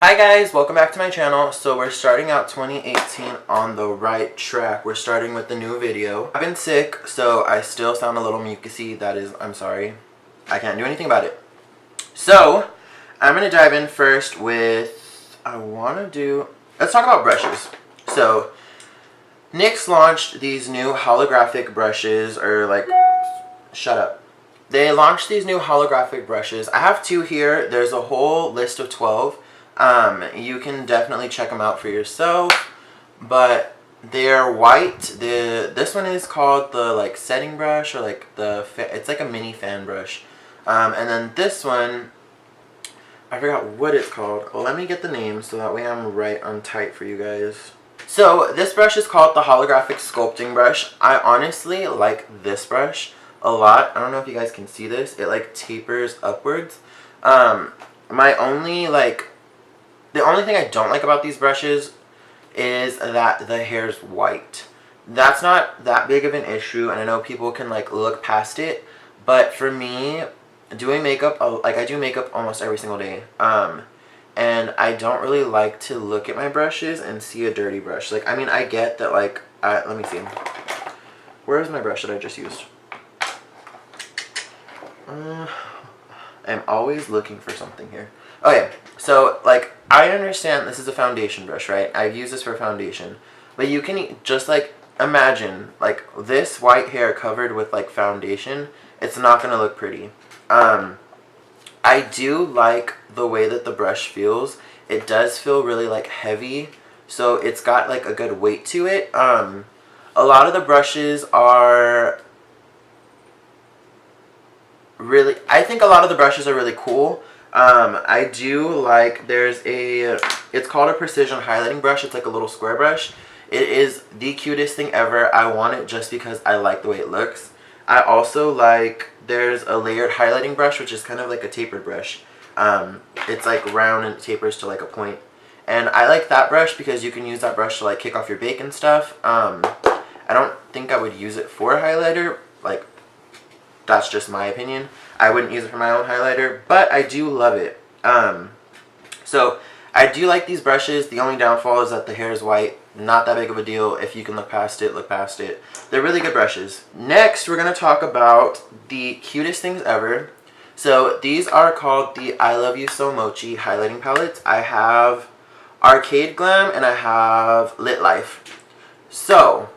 Hi guys, welcome back to my channel. So we're starting out 2018 on the right track. We're starting with the new video. I've been sick, so I still sound a little mucusy. That is, I'm sorry. I can't do anything about it. So, I'm going to dive in first with, let's talk about brushes. So, NYX launched these new holographic brushes, shut up. They launched these new holographic brushes. I have two here. There's a whole list of 12. You can definitely check them out for yourself, but they're white. This one is called the setting brush, or it's like a mini fan brush. And then this one, I forgot what it's called. Well, let me get the name so that way I'm right on tight for you guys. So this brush is called the holographic sculpting brush. I honestly like this brush a lot. I don't know if you guys can see this. It tapers upwards. The only thing I don't like about these brushes is that the hair's white. That's not that big of an issue, and I know people can look past it, but for me, doing makeup, I do makeup almost every single day, and I don't really like to look at my brushes and see a dirty brush. I mean, I get that, let me see. Where's my brush that I just used? I'm always looking for something here. Okay, so, I understand this is a foundation brush, right? I've used this for foundation. But you can just, imagine, this white hair covered with, foundation. It's not going to look pretty. I do like the way that the brush feels. It does feel really, heavy. So, it's got, a good weight to it. A lot of the brushes are I think a lot of the brushes are really cool. I do like, it's called a precision highlighting brush. It's like a little square brush. It is the cutest thing ever. I want it just because I like the way it looks. I also there's a layered highlighting brush, which is kind of like a tapered brush. It's round and it tapers to a point. And I like that brush because you can use that brush to kick off your bake and stuff. I don't think I would use it for a highlighter. That's just my opinion. I wouldn't use it for my own highlighter, but I do love it. So I do like these brushes. The only downfall is that the hair is white. Not that big of a deal. If you can look past it, look past it. They're really good brushes. Next, we're going to talk about the cutest things ever. So these are called the I Love You So Mochi highlighting palettes. I have Arcade Glam and I have Lit Life. So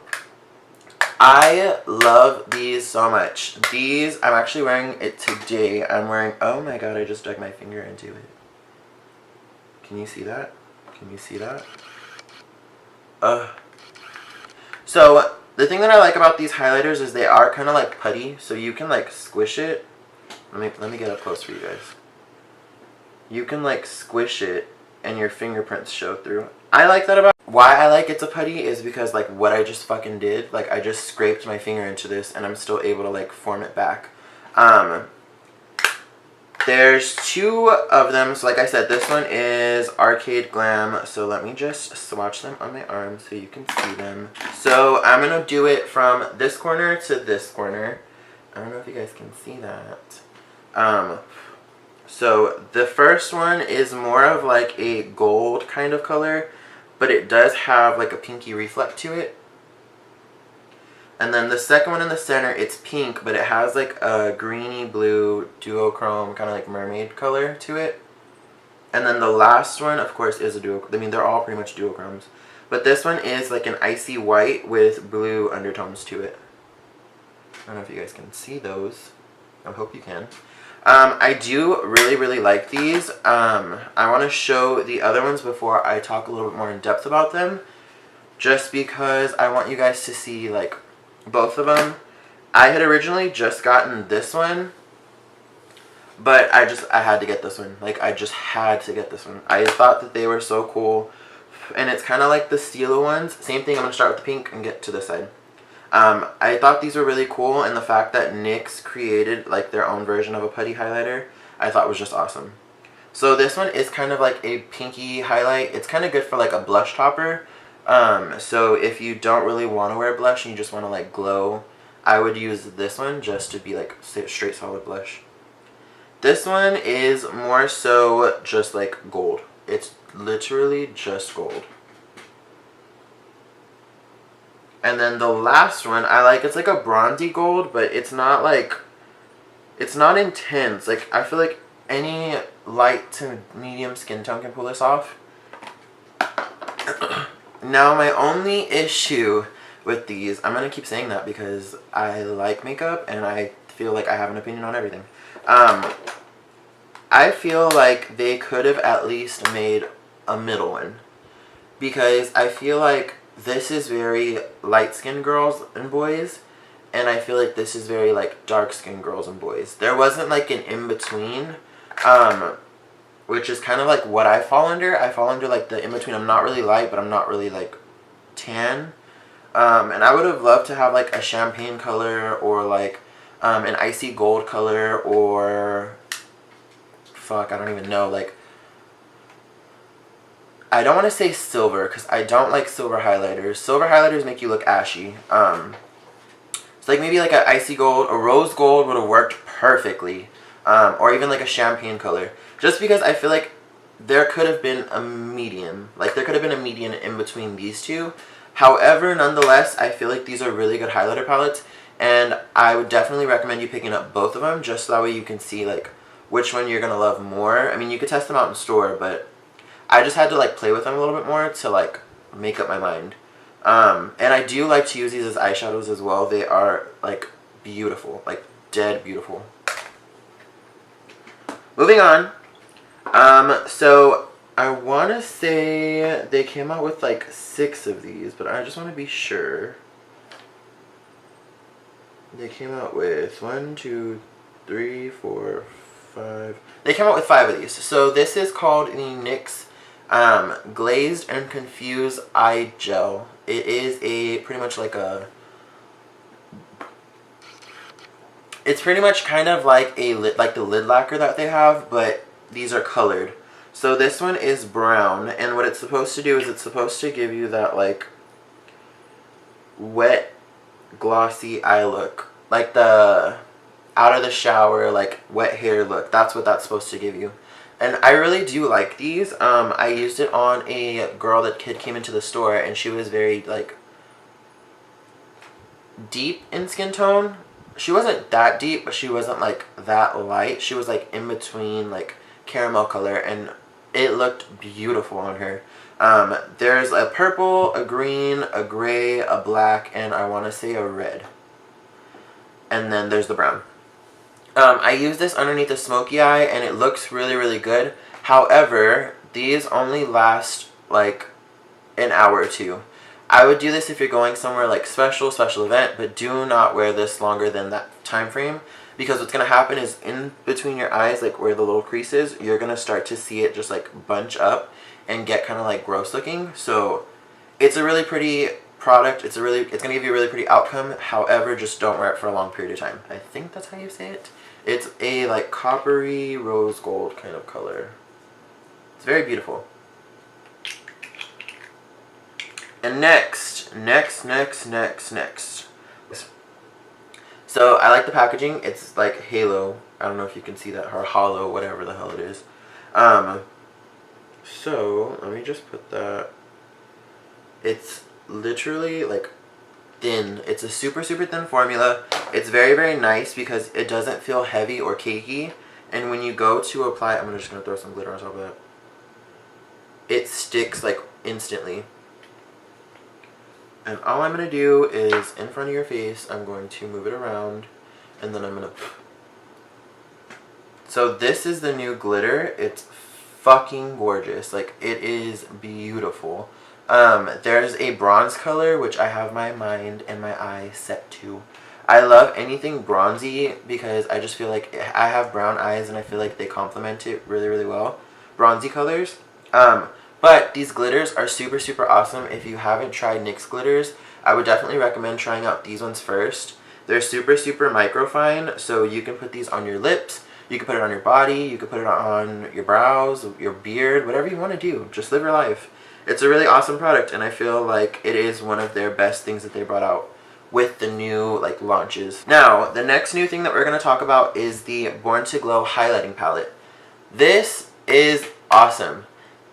I love these so much. These, I'm actually wearing it today. I'm wearing, oh my god, I just dug my finger into it. Can you see that? Can you see that? So, the thing that I like about these highlighters is they are kind of putty, so you can squish it. Let me get up close for you guys. You can squish it and your fingerprints show through. I like that about why I like it's a putty is because what I just fucking did, I just scraped my finger into this and I'm still able to form it back. There's two of them. So like I said, this one is Arcade Glam. So let me just swatch them on my arm so you can see them. So I'm gonna do it from this corner to this corner. I don't know if you guys can see that. So the first one is more of a gold kind of color, but it does have a pinky reflect to it. And then the second one in the center, it's pink, but it has a greeny blue duochrome kind of mermaid color to it. And then the last one, of course, is a duochrome. I mean, they're all pretty much duochromes. But this one is an icy white with blue undertones to it. I don't know if you guys can see those. I hope you can. I do really like these. I want to show the other ones before I talk a little bit more in depth about them, just because I want you guys to see both of them. I had originally just gotten this one, but I had to get this one. I just had to get this one. I thought that they were so cool, and it's kind of like the Stila ones. Same thing. I'm going to start with the pink and get to this side. I thought these were really cool, and the fact that NYX created their own version of a putty highlighter, I thought was just awesome. So this one is kind of a pinky highlight. It's kind of good for a blush topper. So if you don't really want to wear blush and you just want to glow, I would use this one just to be straight solid blush. This one is more so just gold. It's literally just gold. And then the last one I like, it's like a bronzy gold, but it's not like, it's not intense. Like, I feel like any light to medium skin tone can pull this off. Now, my only issue with these, I'm going to keep saying that because I like makeup and I feel like I have an opinion on everything. I feel like they could have at least made a middle one, because I feel like this is very light-skinned girls and boys, and I feel like this is very like dark-skinned girls and boys. There wasn't like an in-between, which is kind of like what I fall under. I fall under like the in-between. I'm not really light, but I'm not really like tan. And I would have loved to have like a champagne color, or like an icy gold color, or fuck, I don't even know, like, I don't want to say silver because I don't like silver highlighters. Silver highlighters make you look ashy. So like maybe like an icy gold, a rose gold would have worked perfectly, or even like a champagne color. Just because I feel like there could have been a medium, like there could have been a median in between these two. However, nonetheless, I feel like these are really good highlighter palettes, and I would definitely recommend you picking up both of them, just so that way you can see like which one you're gonna love more. I mean, you could test them out in store, but I just had to like play with them a little bit more to like make up my mind. And I do like to use these as eyeshadows as well. They are like beautiful, like dead beautiful. Moving on. So I want to say they came out with like 6 of these, but I just want to be sure. They came out with 1, 2, 3, 4, 5. They came out with 5 of these. So this is called the NYX Glazed and Confused Eye Gel. It is a pretty much like a, it's pretty much kind of like a like the lid lacquer that they have, but these are colored. So this one is brown, and what it's supposed to do is it's supposed to give you that like wet glossy eye look, like the out of the shower like wet hair look. That's what that's supposed to give you. And I really do like these. I used it on a girl that came into the store, and she was very like deep in skin tone. She wasn't that deep, but she wasn't like that light. She was like in between, like caramel color, and it looked beautiful on her. There's a purple, a green, a gray, a black, and I want to say a red. And then there's the brown. I use this underneath the smoky eye, and it looks really, really good. However, these only last like an hour or two. I would do this if you're going somewhere like special event, but do not wear this longer than that time frame, because what's going to happen is in between your eyes, like where the little crease is, you're going to start to see it just like bunch up and get kind of like gross looking. So it's a really pretty product. It's going to give you a really pretty outcome. However, just don't wear it for a long period of time. I think that's how you say it. It's a like coppery rose gold kind of color. It's very beautiful. And next. So I like the packaging. It's like halo. I don't know if you can see that, or hollow, whatever the hell it is. So let me just put that. It's literally like thin. It's a super thin formula. It's very nice because it doesn't feel heavy or cakey, and when you go to apply, I'm just gonna throw some glitter on top of that. It sticks like instantly. And all I'm gonna do is in front of your face, I'm going to move it around, and then I'm gonna. So this is the new glitter. It's fucking gorgeous. Like, it is beautiful. There's a bronze color, which I have my mind and my eye set to. I love anything bronzy because I just feel like I have brown eyes and I feel like they complement it really well. Bronzy colors. But these glitters are super awesome. If you haven't tried NYX glitters, I would definitely recommend trying out these ones first. They're super microfine, so you can put these on your lips, you can put it on your body, you can put it on your brows, your beard, whatever you want to do. Just live your life. It's a really awesome product, and I feel like it is one of their best things that they brought out with the new like launches. Now, the next new thing that we're going to talk about is the Born to Glow highlighting palette. This is awesome.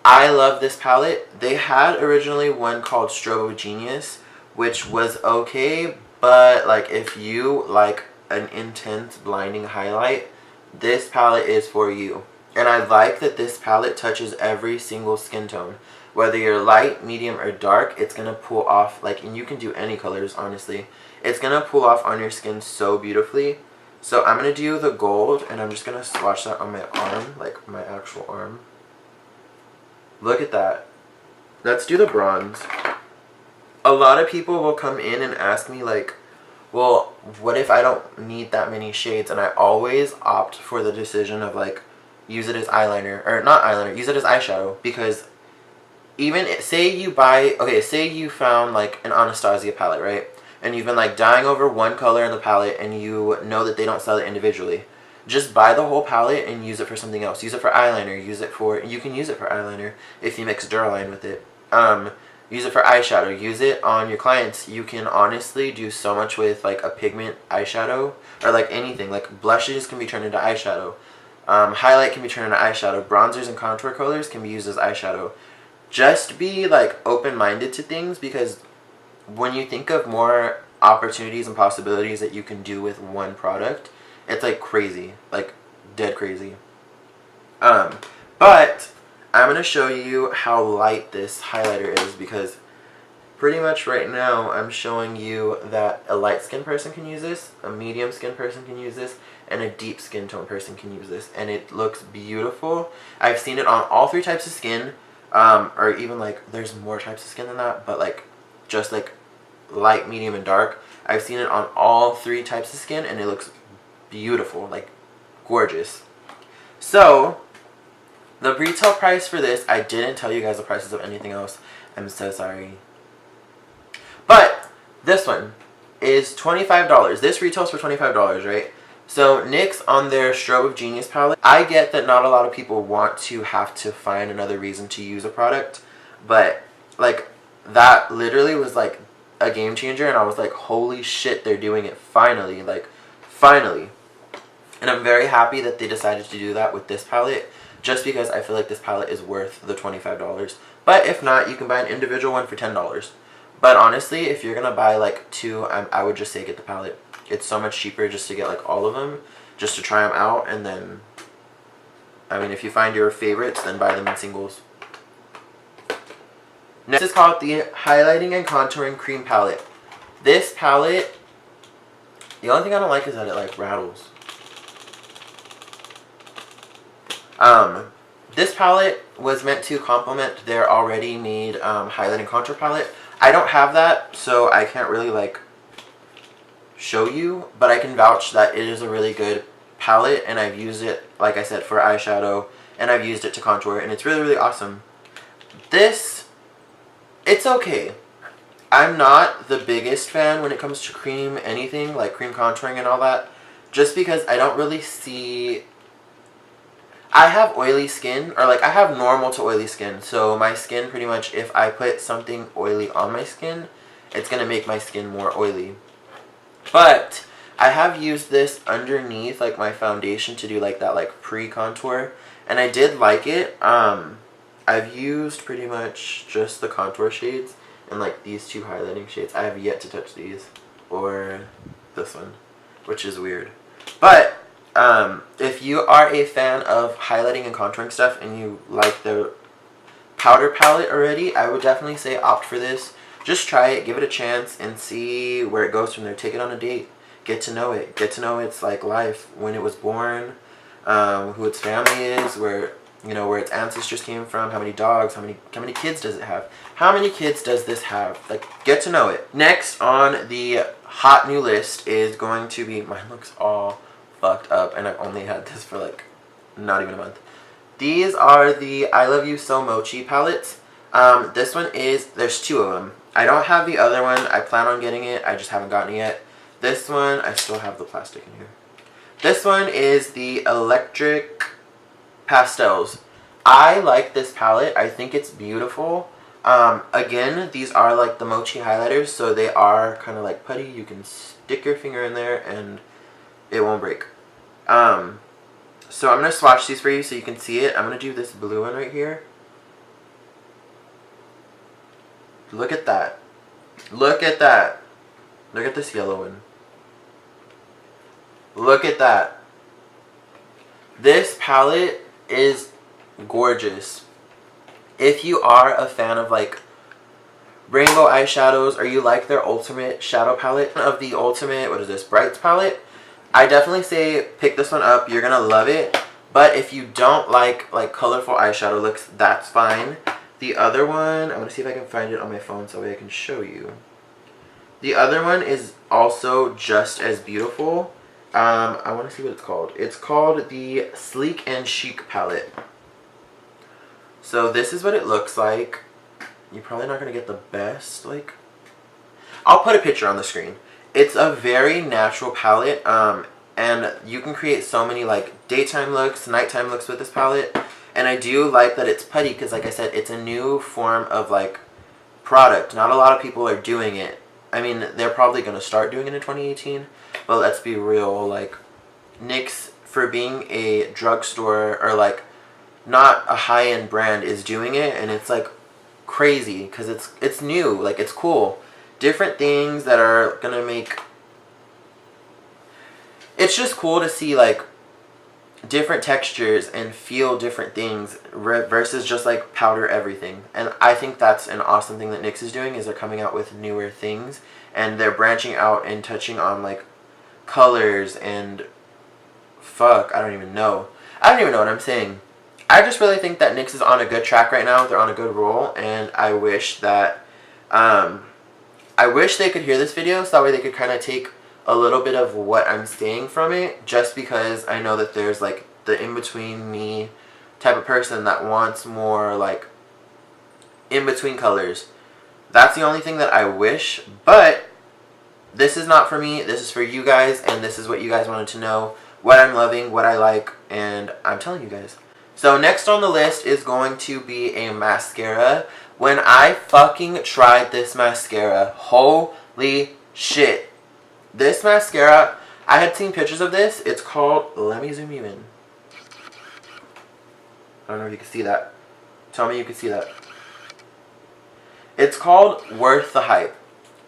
I love this palette. They had originally one called Strobo Genius, which was okay, but like if you like an intense blinding highlight, this palette is for you. And I like that this palette touches every single skin tone. Whether you're light, medium, or dark, it's going to pull off, like, and you can do any colors, honestly. It's going to pull off on your skin so beautifully. So I'm going to do the gold, and I'm just going to swatch that on my arm, like my actual arm. Look at that. Let's do the bronze. A lot of people will come in and ask me, like, well, what if I don't need that many shades? And I always opt for the decision of, like, use it as eyeliner, or not eyeliner, use it as eyeshadow, because even, say you buy, okay, say you found, like, an Anastasia palette, right? And you've been, like, dying over one color in the palette, and you know that they don't sell it individually. Just buy the whole palette and use it for something else. Use it for eyeliner, you can use it for eyeliner if you mix Duraline with it. Use it for eyeshadow, use it on your clients. You can honestly do so much with, like, a pigment eyeshadow, or, like, anything. Like, blushes can be turned into eyeshadow. Highlight can be turned into eyeshadow. Bronzers and contour colors can be used as eyeshadow. Just be, like, open-minded to things, because when you think of more opportunities and possibilities that you can do with one product, it's, like, crazy. Like, dead crazy. But I'm going to show you how light this highlighter is, because pretty much right now I'm showing you that a light skin person can use this, a medium skin person can use this, and a deep skin tone person can use this, and it looks beautiful. I've seen it on all three types of skin, or even, like, there's more types of skin than that, but, like, just, like, light, medium, and dark. I've seen it on all three types of skin, and it looks beautiful, like, gorgeous. So the retail price for this, I didn't tell you guys the prices of anything else. I'm so sorry. But this one is $25. This retails for $25, right? So NYX on their Strobe of Genius palette, I get that not a lot of people want to have to find another reason to use a product, but, like, that literally was, like, a game changer, and I was like, holy shit, they're doing it finally, like, finally. And I'm very happy that they decided to do that with this palette, just because I feel like this palette is worth the $25. But if not, you can buy an individual one for $10. But honestly, if you're gonna buy, like, two, I would just say get the palette. It's so much cheaper just to get, like, all of them, just to try them out, and then, I mean, if you find your favorites, then buy them in singles. Next is called the Highlighting and Contouring Cream Palette. This palette, the only thing I don't like is that it, like, rattles. This palette was meant to complement their already made highlight and contour palette. I don't have that, so I can't really, like, show you, but I can vouch that it is a really good palette, and I've used it, like I said, for eyeshadow, and I've used it to contour, and it's really, really awesome. This, it's okay. I'm not the biggest fan when it comes to cream anything, like cream contouring and all that, just because I don't really see, I have oily skin, or, like, I have normal to oily skin, so my skin pretty much, if I put something oily on my skin, it's going to make my skin more oily. But I have used this underneath, like, my foundation to do, like, that, like, pre-contour, and I did like it. I've used pretty much just the contour shades and, like, these two highlighting shades. I have yet to touch these, or this one, which is weird. But if you are a fan of highlighting and contouring stuff and you like the powder palette already, I would definitely say opt for this. Just try it, give it a chance, and see where it goes from there. Take it on a date. Get to know it. Get to know its, like, life, when it was born, who its family is, where, you know, where its ancestors came from, how many dogs, how many kids does it have? How many kids does this have? Like, get to know it. Next on the hot new list is going to be, mine looks all fucked up, and I've only had this for, like, not even a month. These are the I Love You So Mochi palettes. This one is, there's two of them. I don't have the other one. I plan on getting it. I just haven't gotten it yet. This one, I still have the plastic in here. This one is the Electric Pastels. I like this palette. I think it's beautiful. Again, these are, like, the mochi highlighters, so they are kind of like putty. You can stick your finger in there and it won't break. So I'm going to swatch these for you so you can see it. I'm going to do this blue one right here. Look at that. Look at that. Look at this yellow one. Look at that. This palette is gorgeous. If you are a fan of like rainbow eyeshadows, or you like their ultimate shadow palette of the ultimate, what is this, Brights palette, I definitely say pick this one up. You're gonna love it. But if you don't like colorful eyeshadow looks, that's fine. The other one, I'm gonna see if I can find it on my phone so I can show you. The other one is also just as beautiful. I want to see what it's called. It's called the Sleek and Chic palette. So this is what it looks like. You're probably not going to get the best, like... I'll put a picture on the screen. It's a very natural palette, and you can create so many, like, daytime looks, nighttime looks with this palette. And I do like that it's putty, because, like I said, it's a new form of, like, product. Not a lot of people are doing it. I mean, they're probably going to start doing it in 2018, but let's be real, like, NYX, for being a drugstore, or, like, not a high-end brand, is doing it, and it's, like, crazy, because it's new, like, it's cool. Different things that are going to make... It's just cool to see, like, different textures and feel different things versus just like powder everything. And I think that's an awesome thing that NYX is doing, is they're coming out with newer things and they're branching out and touching on like colors and fuck, I don't even know what I'm saying. I just really think that NYX is on a good track right now. They're on a good roll, and I wish that I wish they could hear this video so that way they could kind of take a little bit of what I'm saying from it, just because I know that there's like the in-between me type of person that wants more like in-between colors. That's the only thing that I wish, but this is not for me, this is for you guys, and this is what you guys wanted to know, what I'm loving, what I like, and I'm telling you guys. So next on the list is going to be a mascara. When I fucking tried this mascara, holy shit. This mascara, I had seen pictures of this. It's called, let me zoom you in. I don't know if you can see that. Tell me you can see that. It's called Worth the Hype.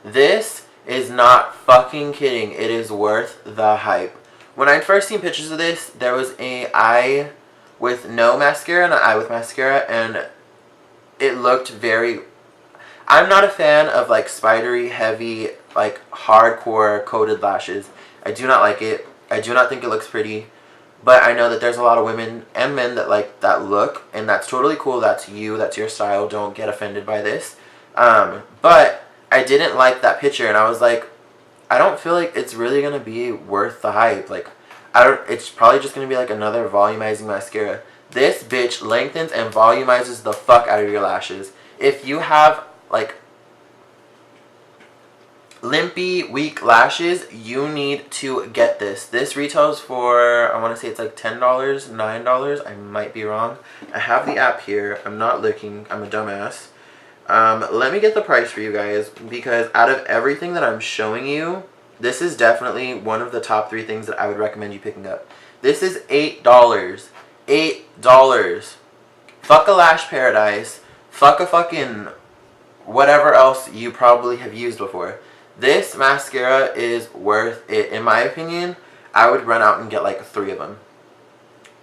This is not fucking kidding. It is worth the hype. When I first seen pictures of this, there was an eye with no mascara and an eye with mascara, and it looked very... I'm not a fan of like spidery, heavy, like hardcore coated lashes. I do not like it. I do not think it looks pretty. But I know that there's a lot of women and men that like that look, and that's totally cool. That's you. That's your style. Don't get offended by this. But I didn't like that picture, and I was like, I don't feel like it's really gonna be worth the hype. Like, it's probably just gonna be like another volumizing mascara. This bitch lengthens and volumizes the fuck out of your lashes. If you have like limpy, weak lashes, you need to get this. This retails for, I want to say it's like $10, $9. I might be wrong. I have the app here. I'm not looking. I'm a dumbass. Let me get the price for you guys, because out of everything that I'm showing you, this is definitely one of the top 3 things that I would recommend you picking up. This is $8. $8. Fuck a Lash Paradise. Fuck a fucking whatever else you probably have used before. This mascara is worth it. In my opinion, I would run out and get like 3 of them.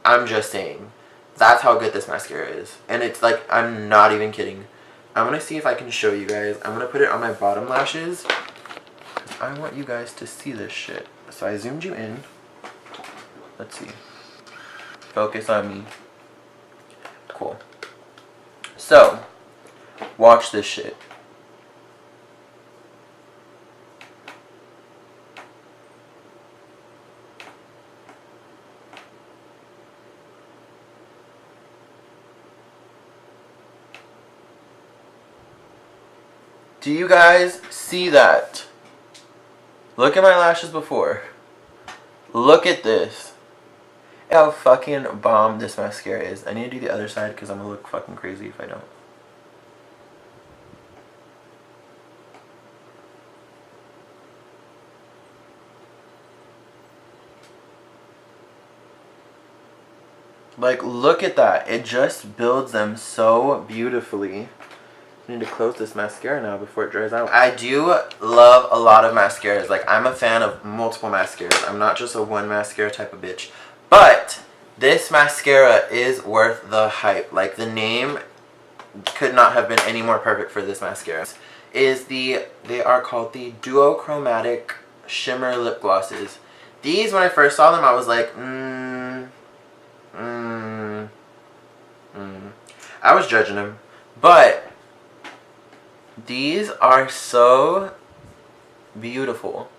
I'm just saying. That's how good this mascara is. And it's like, I'm not even kidding. I'm going to see if I can show you guys. I'm going to put it on my bottom lashes, because I want you guys to see this shit. So I zoomed you in. Let's see. Focus on me. Cool. So, watch this shit. Do you guys see that? Look at my lashes before. Look at this. How fucking bomb this mascara is. I need to do the other side because I'm gonna look fucking crazy if I don't. Like, look at that. It just builds them so beautifully. I need to close this mascara now before it dries out. I do love a lot of mascaras. Like, I'm a fan of multiple mascaras. I'm not just a one mascara type of bitch. But this mascara is worth the hype. Like, the name could not have been any more perfect for this mascara. They are called the Duochromatic Shimmer Lip Glosses. These, when I first saw them, I was like, I was judging them. But these are so beautiful.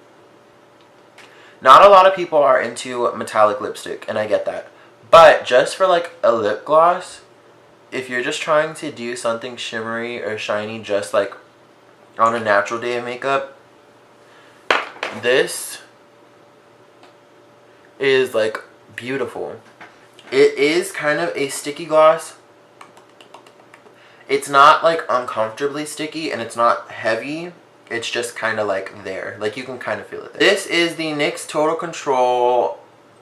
Not a lot of people are into metallic lipstick, and I get that. But just for like a lip gloss, if you're just trying to do something shimmery or shiny just like on a natural day of makeup, this is like beautiful. It is kind of a sticky gloss. It's not like uncomfortably sticky, and it's not heavy. It's just kind of like there. Like, you can kind of feel it there. This is the NYX Total Control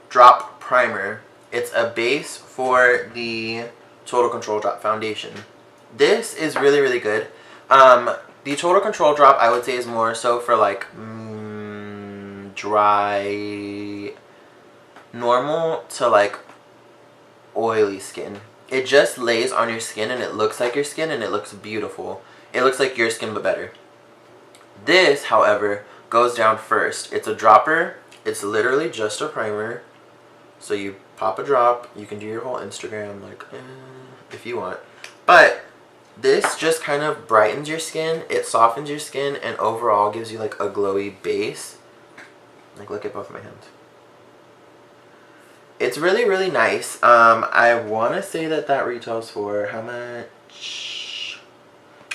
Drop Primer. It's a base for the Total Control Drop Foundation. This is really, really good. The Total Control Drop, I would say, is more so for like dry, normal to like oily skin. It just lays on your skin and it looks like your skin and it looks beautiful. It looks like your skin but better. This, however, goes down first. It's a dropper. It's literally just a primer. So you pop a drop. You can do your whole Instagram like if you want. But this just kind of brightens your skin. It softens your skin and overall gives you like a glowy base. Like, look at both of my hands. It's really, really nice. I want to say that retails for how much?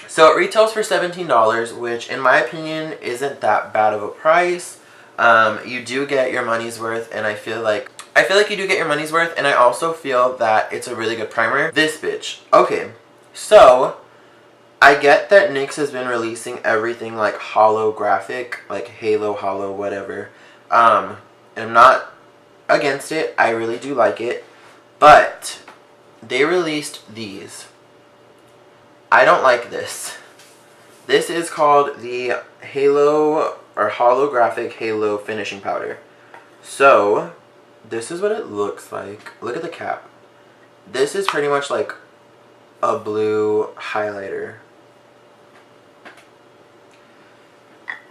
So it retails for $17, which in my opinion isn't that bad of a price. You do get your money's worth, and I feel like you do get your money's worth, and I also feel that it's a really good primer. This bitch. Okay, so I get that NYX has been releasing everything like holographic, like halo, hollow, whatever. And I'm not against it. I really do like it, but they released these. I don't like this. This is called the Halo or Holographic Halo Finishing Powder. So this is what it looks like. Look at the cap. This is pretty much like a blue highlighter.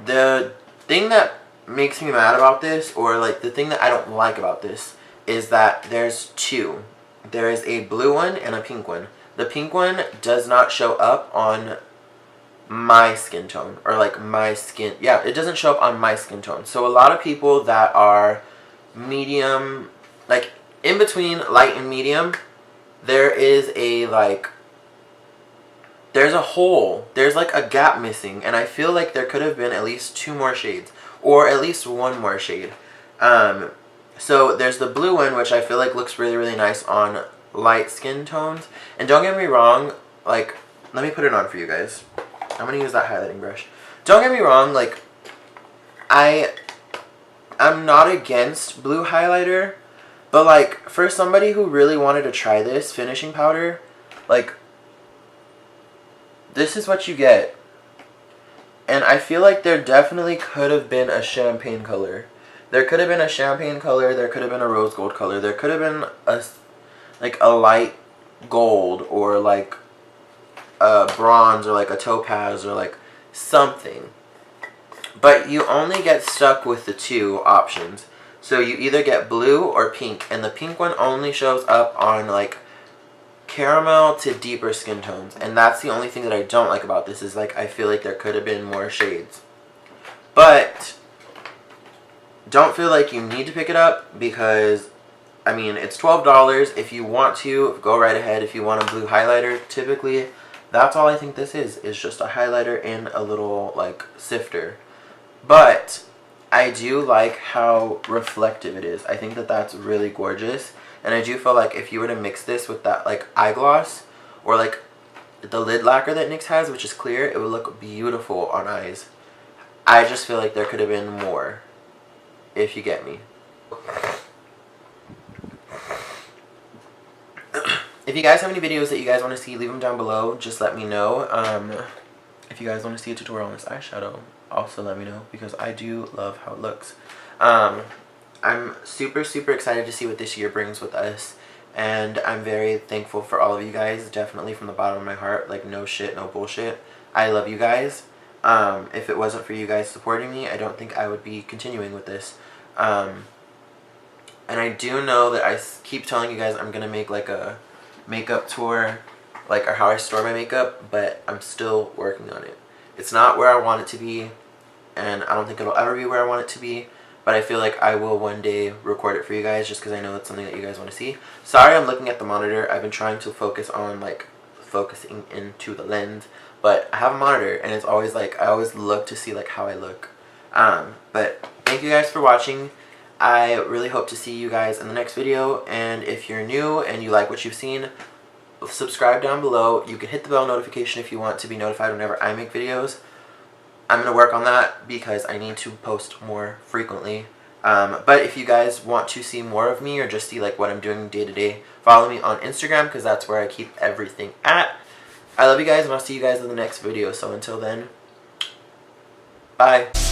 The thing that makes me mad about this, or like the thing that I don't like about this, is that there's two. There is a blue one and a pink one. The pink one does not show up on my skin tone, or like my skin. Yeah, it doesn't show up on my skin tone. So a lot of people that are medium, like in between light and medium, there is a like, there's a hole. There's like a gap missing, and I feel like there could have been at least 2 more shades. Or at least 1 more shade. So there's the blue one, which I feel like looks really, really nice on light skin tones. And don't get me wrong, like, let me put it on for you guys. I'm going to use that highlighting brush. Don't get me wrong, like, I'm not against blue highlighter. But, like, for somebody who really wanted to try this finishing powder, like, this is what you get. And I feel like there definitely could have been a champagne color. There could have been a champagne color. There could have been a rose gold color. There could have been a light gold, or like a bronze, or like a topaz, or like something. But you only get stuck with the 2 options. So you either get blue or pink. And the pink one only shows up on like caramel to deeper skin tones, and that's the only thing that I don't like about this, is like I feel like there could have been more shades. But don't feel like you need to pick it up, because I mean, it's $12. If you want to, go right ahead. If you want a blue highlighter, typically that's all I think this is just a highlighter and a little like sifter. But I do like how reflective it is. I think that that's really gorgeous. And I do feel like if you were to mix this with that like eye gloss, or like the lid lacquer that NYX has, which is clear, it would look beautiful on eyes. I just feel like there could have been more, if you get me. If If you guys have any videos that you guys want to see, leave them down below. Just let me know. If you guys want to see a tutorial on this eyeshadow, also let me know, because I do love how it looks. I'm super excited to see what this year brings with us, and I'm very thankful for all of you guys, definitely from the bottom of my heart. Like, no shit, no bullshit. I love you guys. If it wasn't for you guys supporting me, I don't think I would be continuing with this. And I do know that I keep telling you guys I'm gonna make like a makeup tour, like, or how I store my makeup, but I'm still working on it. It's not where I want it to be, and I don't think it'll ever be where I want it to be, but I feel like I will one day record it for you guys, just because I know it's something that you guys want to see. Sorry, I'm looking at the monitor. I've been trying to focus on, like, focusing into the lens, but I have a monitor, and it's always like, I always look to see like how I look. But thank you guys for watching. I really hope to see you guys in the next video, and if you're new and you like what you've seen, subscribe down below. You can hit the bell notification if you want to be notified whenever I make videos. I'm going to work on that because I need to post more frequently. But if you guys want to see more of me, or just see like what I'm doing day to day, follow me on Instagram, because that's where I keep everything at. I love you guys, and I'll see you guys in the next video. So until then, bye.